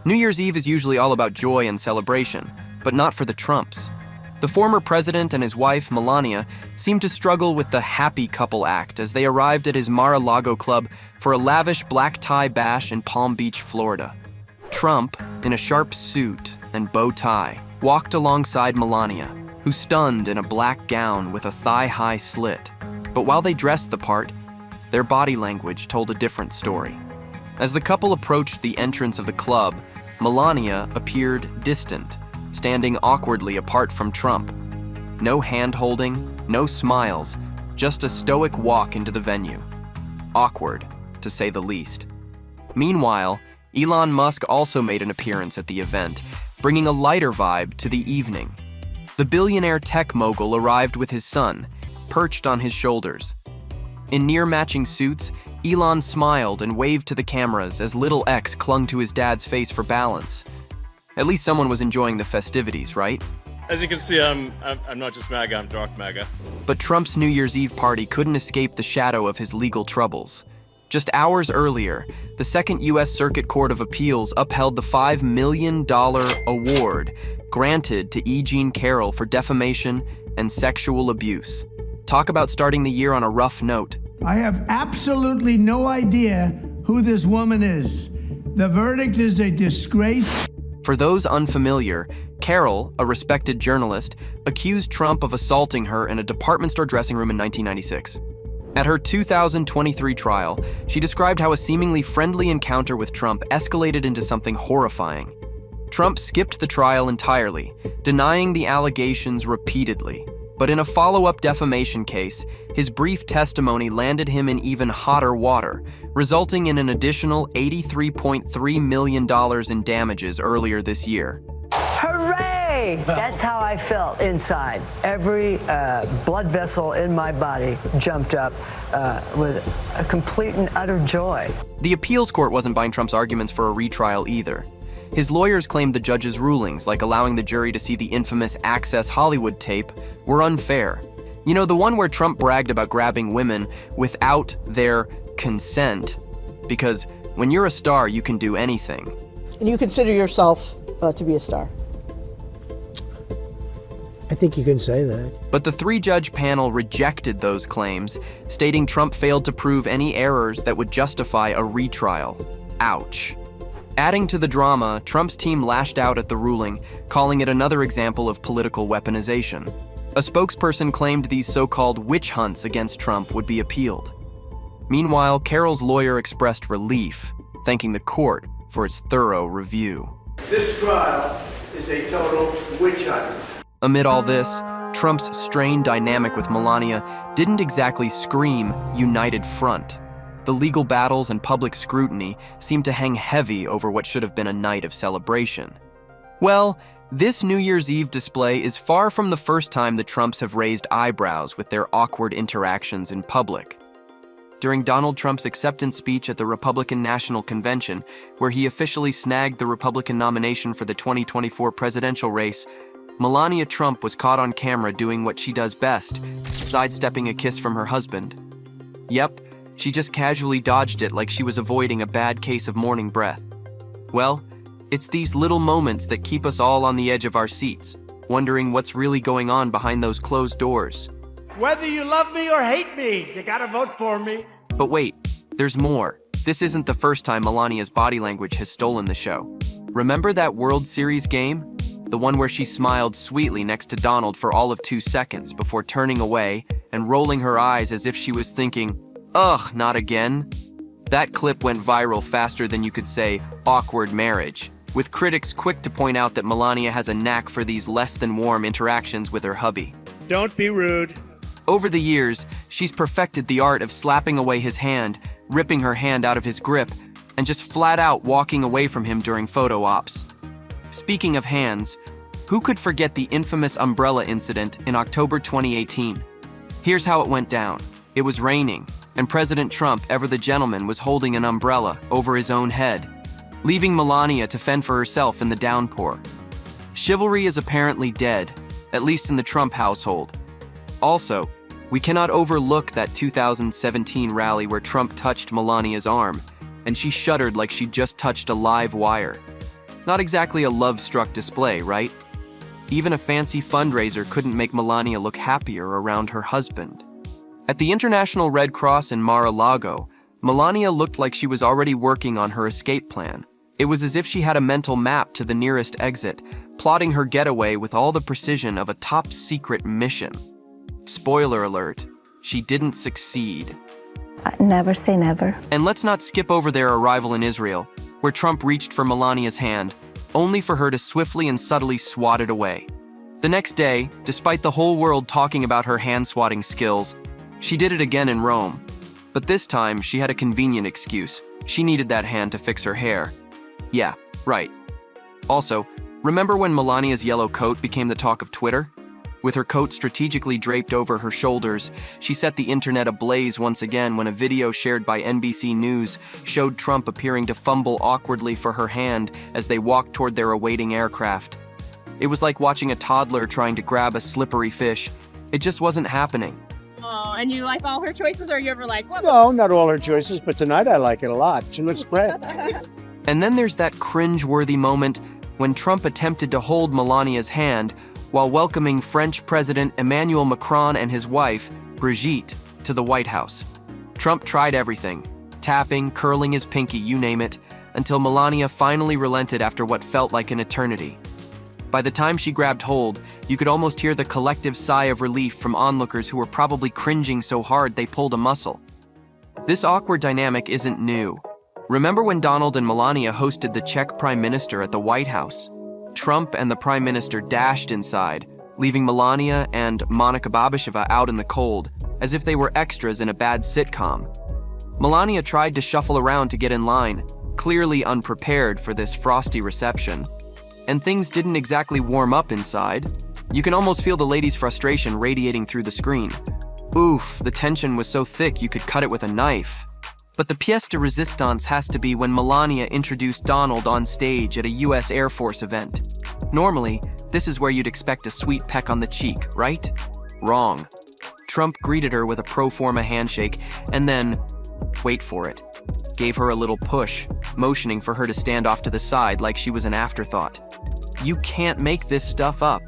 New Year's Eve is usually all about joy and celebration, but not for the Trumps. The former president and his wife, Melania, seemed to struggle with the happy couple act as they arrived at his Mar-a-Lago Club for a lavish black tie bash in Palm Beach, Florida. Trump, in a sharp suit and bow tie, walked alongside Melania, who stunned in a black gown with a thigh-high slit. But while they dressed the part, their body language told a different story. As the couple approached the entrance of the club, Melania appeared distant, standing awkwardly apart from Trump. No hand-holding, no smiles, just a stoic walk into the venue. Awkward, to say the least. Meanwhile, Elon Musk also made an appearance at the event, bringing a lighter vibe to the evening. The billionaire tech mogul arrived with his son, perched on his shoulders. In near-matching suits, Elon smiled and waved to the cameras as little X clung to his dad's face for balance. At least someone was enjoying the festivities, right? As you can see, I'm not just MAGA, I'm dark MAGA. But Trump's New Year's Eve party couldn't escape the shadow of his legal troubles. Just hours earlier, the Second U.S. Circuit Court of Appeals upheld the $5 million award granted to E. Jean Carroll for defamation and sexual abuse. Talk about starting the year on a rough note. I have absolutely no idea who this woman is. The verdict is a disgrace. For those unfamiliar, Carroll, a respected journalist, accused Trump of assaulting her in a department store dressing room in 1996. At her 2023 trial, she described how a seemingly friendly encounter with Trump escalated into something horrifying. Trump skipped the trial entirely, denying the allegations repeatedly. But in a follow-up defamation case, his brief testimony landed him in even hotter water, resulting in an additional $83.3 million in damages earlier this year. Hooray! That's how I felt inside. Every blood vessel in my body jumped up with a complete and utter joy. The appeals court wasn't buying Trump's arguments for a retrial either. His lawyers claimed the judge's rulings, like allowing the jury to see the infamous Access Hollywood tape, were unfair. You know, the one where Trump bragged about grabbing women without their consent. Because when you're a star, you can do anything. And you consider yourself to be a star? I think you can say that. But the three-judge panel rejected those claims, stating Trump failed to prove any errors that would justify a retrial. Ouch. Adding to the drama, Trump's team lashed out at the ruling, calling it another example of political weaponization. A spokesperson claimed these so-called witch hunts against Trump would be appealed. Meanwhile, Carroll's lawyer expressed relief, thanking the court for its thorough review. This trial is a total witch hunt. Amid all this, Trump's strained dynamic with Melania didn't exactly scream united front. The legal battles and public scrutiny seemed to hang heavy over what should have been a night of celebration. Well, this New Year's Eve display is far from the first time the Trumps have raised eyebrows with their awkward interactions in public. During Donald Trump's acceptance speech at the Republican National Convention, where he officially snagged the Republican nomination for the 2024 presidential race, Melania Trump was caught on camera doing what she does best, sidestepping a kiss from her husband. Yep, she just casually dodged it like she was avoiding a bad case of morning breath. Well, it's these little moments that keep us all on the edge of our seats, wondering what's really going on behind those closed doors. Whether you love me or hate me, you gotta vote for me. But wait, there's more. This isn't the first time Melania's body language has stolen the show. Remember that World Series game? The one where she smiled sweetly next to Donald for all of 2 seconds before turning away and rolling her eyes as if she was thinking, "Ugh, not again." That clip went viral faster than you could say awkward marriage, with critics quick to point out that Melania has a knack for these less-than-warm interactions with her hubby. Don't be rude. Over the years, she's perfected the art of slapping away his hand, ripping her hand out of his grip, and just flat out walking away from him during photo ops. Speaking of hands, who could forget the infamous umbrella incident in October 2018? Here's how it went down. It was raining, and President Trump, ever the gentleman, was holding an umbrella over his own head, leaving Melania to fend for herself in the downpour. Chivalry is apparently dead, at least in the Trump household. Also, we cannot overlook that 2017 rally where Trump touched Melania's arm, and she shuddered like she'd just touched a live wire. Not exactly a love-struck display, right? Even a fancy fundraiser couldn't make Melania look happier around her husband. At the International Red Cross in Mar-a-Lago, Melania looked like she was already working on her escape plan. It was as if she had a mental map to the nearest exit, plotting her getaway with all the precision of a top-secret mission. Spoiler alert, she didn't succeed. Never say never. And let's not skip over their arrival in Israel, where Trump reached for Melania's hand, only for her to swiftly and subtly swat it away. The next day, despite the whole world talking about her hand-swatting skills, she did it again in Rome. But this time, she had a convenient excuse. She needed that hand to fix her hair. Yeah, right. Also, remember when Melania's yellow coat became the talk of Twitter? With her coat strategically draped over her shoulders, she set the internet ablaze once again when a video shared by NBC News showed Trump appearing to fumble awkwardly for her hand as they walked toward their awaiting aircraft. It was like watching a toddler trying to grab a slippery fish. It just wasn't happening. Oh, and you like all her choices, or are you ever like, what? No, not all her choices, but tonight I like it a lot. She looks great. And then there's that cringe-worthy moment when Trump attempted to hold Melania's hand while welcoming French President Emmanuel Macron and his wife, Brigitte, to the White House. Trump tried everything, tapping, curling his pinky, you name it, until Melania finally relented after what felt like an eternity. By the time she grabbed hold, you could almost hear the collective sigh of relief from onlookers who were probably cringing so hard they pulled a muscle. This awkward dynamic isn't new. Remember when Donald and Melania hosted the Czech Prime Minister at the White House? Trump and the Prime Minister dashed inside, leaving Melania and Monica Babišova out in the cold, as if they were extras in a bad sitcom. Melania tried to shuffle around to get in line, clearly unprepared for this frosty reception. And things didn't exactly warm up inside. You can almost feel the lady's frustration radiating through the screen. Oof, the tension was so thick you could cut it with a knife. But the pièce de résistance has to be when Melania introduced Donald on stage at a US Air Force event. Normally, this is where you'd expect a sweet peck on the cheek, right? Wrong. Trump greeted her with a pro forma handshake and then, wait for it, gave her a little push, motioning for her to stand off to the side like she was an afterthought. You can't make this stuff up.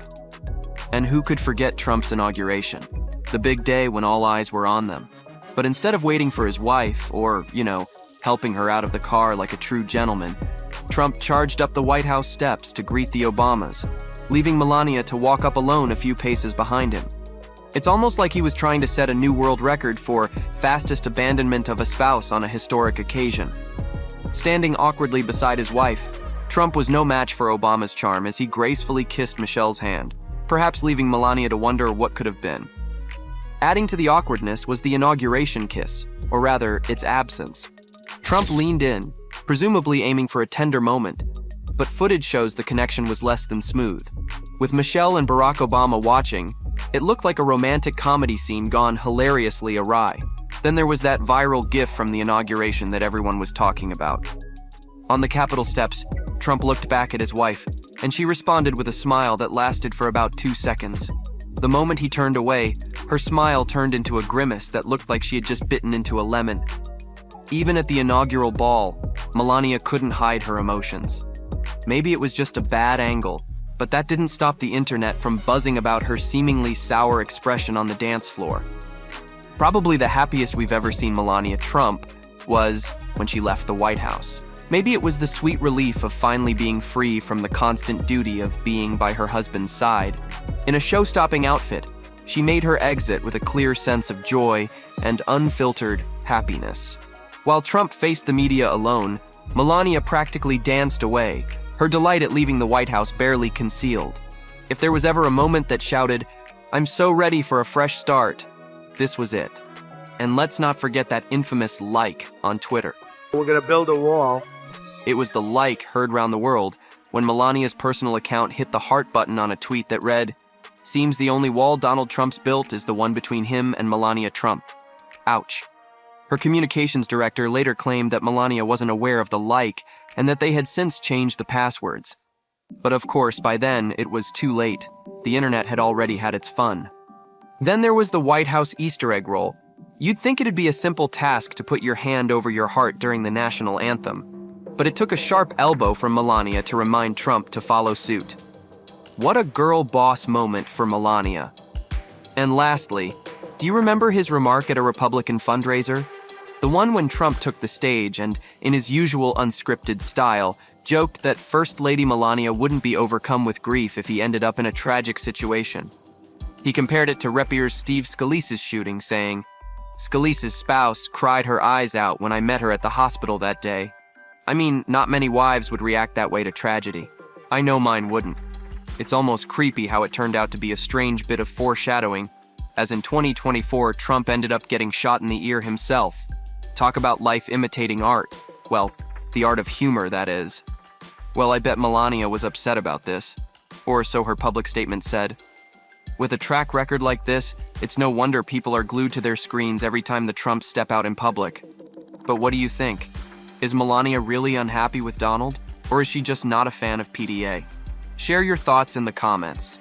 And who could forget Trump's inauguration? The big day when all eyes were on them. But instead of waiting for his wife, or, helping her out of the car like a true gentleman, Trump charged up the White House steps to greet the Obamas, leaving Melania to walk up alone a few paces behind him. It's almost like he was trying to set a new world record for fastest abandonment of a spouse on a historic occasion. Standing awkwardly beside his wife, Trump was no match for Obama's charm as he gracefully kissed Michelle's hand, perhaps leaving Melania to wonder what could have been. Adding to the awkwardness was the inauguration kiss, or rather, its absence. Trump leaned in, presumably aiming for a tender moment, but footage shows the connection was less than smooth. With Michelle and Barack Obama watching, it looked like a romantic comedy scene gone hilariously awry. Then there was that viral GIF from the inauguration that everyone was talking about. On the Capitol steps, Trump looked back at his wife, and she responded with a smile that lasted for about 2 seconds. The moment he turned away, her smile turned into a grimace that looked like she had just bitten into a lemon. Even at the inaugural ball, Melania couldn't hide her emotions. Maybe it was just a bad angle, but that didn't stop the internet from buzzing about her seemingly sour expression on the dance floor. Probably the happiest we've ever seen Melania Trump was when she left the White House. Maybe it was the sweet relief of finally being free from the constant duty of being by her husband's side. In a show-stopping outfit, she made her exit with a clear sense of joy and unfiltered happiness. While Trump faced the media alone, Melania practically danced away, her delight at leaving the White House barely concealed. If there was ever a moment that shouted, "I'm so ready for a fresh start," this was it. And let's not forget that infamous like on Twitter. We're going to build a wall. It was the like heard round the world when Melania's personal account hit the heart button on a tweet that read, "Seems the only wall Donald Trump's built is the one between him and Melania Trump. Ouch." Her communications director later claimed that Melania wasn't aware of the like and that they had since changed the passwords. But of course, by then, it was too late. The internet had already had its fun. Then there was the White House Easter egg roll. You'd think it'd be a simple task to put your hand over your heart during the national anthem. but it took a sharp elbow from Melania to remind Trump to follow suit. What a girl boss moment for Melania. And lastly, do you remember his remark at a Republican fundraiser? The one when Trump took the stage and, in his usual unscripted style, joked that First Lady Melania wouldn't be overcome with grief if he ended up in a tragic situation. He compared it to Repier's Steve Scalise's shooting, saying, "Scalise's spouse cried her eyes out when I met her at the hospital that day. I mean, not many wives would react that way to tragedy. I know mine wouldn't." It's almost creepy how it turned out to be a strange bit of foreshadowing, as in 2024, Trump ended up getting shot in the ear himself. Talk about life imitating art. Well, the art of humor, that is. Well, I bet Melania was upset about this, or so her public statement said. With a track record like this, it's no wonder people are glued to their screens every time the Trumps step out in public. But what do you think? Is Melania really unhappy with Donald, or is she just not a fan of PDA? Share your thoughts in the comments.